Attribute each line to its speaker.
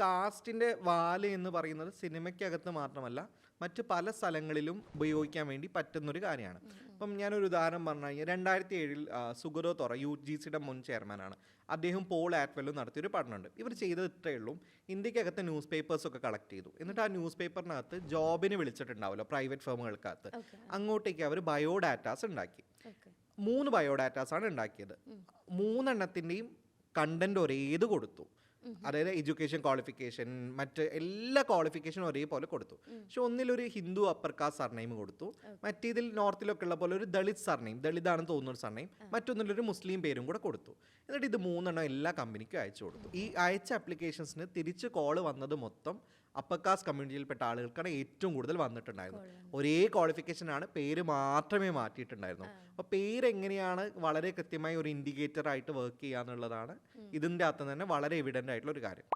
Speaker 1: കാസ്റ്റിന്റെ വാല് എന്ന് പറയുന്നത് സിനിമയ്ക്കകത്ത് മാത്രമല്ല മറ്റ് പല സ്ഥലങ്ങളിലും ഉപയോഗിക്കാൻ വേണ്ടി പറ്റുന്നൊരു കാര്യമാണ്. ഇപ്പം ഞാനൊരു ഉദാഹരണം പറഞ്ഞു കഴിഞ്ഞാൽ 2007 സുഗതോ തൊറ UGCയുടെ മുൻ ചെയർമാനാണ്. അദ്ദേഹം പോൾ ആറ്റ്വെല്ലും നടത്തിയൊരു പഠനമുണ്ട്. ഇവർ ചെയ്തത് ഇത്രയേ ഉള്ളൂ, ഇന്ത്യക്കകത്ത് ന്യൂസ് പേപ്പേഴ്സൊക്കെ കളക്ട് ചെയ്തു. എന്നിട്ട് ആ ന്യൂസ് പേപ്പറിനകത്ത് ജോബിന് വിളിച്ചിട്ടുണ്ടാവുമല്ലോ പ്രൈവറ്റ് ഫേമുകൾക്കകത്ത്, അങ്ങോട്ടേക്ക് അവർ ബയോഡാറ്റാസ് ഉണ്ടാക്കി. 3 ബയോഡാറ്റാസാണ് ഉണ്ടാക്കിയത്. 3 കണ്ടന്റ് ഒരേത് കൊടുത്തു. അതായത് എഡ്യൂക്കേഷൻ ക്വാളിഫിക്കേഷൻ, മറ്റ് എല്ലാ ക്വാളിഫിക്കേഷനും ഒരേപോലെ കൊടുത്തു. പക്ഷെ ഒന്നിലൊരു ഹിന്ദു അപ്പർ കാസ്റ്റ് സർനെയിം കൊടുത്തു, മറ്റേതിൽ നോർത്തിലൊക്കെ ഉള്ള പോലെ ഒരു ദളിത് സർനെയിം, ദളിതാണെന്ന് തോന്നുന്ന ഒരു സർനെയിം, മറ്റൊന്നിലൊരു മുസ്ലിം പേരും കൂടെ കൊടുത്തു. എന്നിട്ട് ഇത് 3 എല്ലാ കമ്പനിക്കും അയച്ചു കൊടുത്തു. ഈ അയച്ച ആപ്ലിക്കേഷൻസിന് തിരിച്ച് കോള് വന്നത് മൊത്തം അപ്പർ കാസ്റ്റ് കമ്മ്യൂണിറ്റിയിൽപ്പെട്ട ആളുകൾക്കാണ് ഏറ്റവും കൂടുതൽ വന്നിട്ടുണ്ടായിരുന്നത്. ഒരേ ക്വാളിഫിക്കേഷനാണ്, പേര് മാത്രമേ മാറ്റിയിട്ടുണ്ടായിരുന്നു. അപ്പോൾ പേര് എങ്ങനെയാണ് വളരെ കൃത്യമായി ഒരു ഇൻഡിക്കേറ്റർ ആയിട്ട് വർക്ക് ചെയ്യുക എന്നുള്ളതാണ് ഇതിൻ്റെ അകത്ത് തന്നെ വളരെ എവിഡൻ്റ് ആയിട്ടുള്ള ഒരു കാര്യം.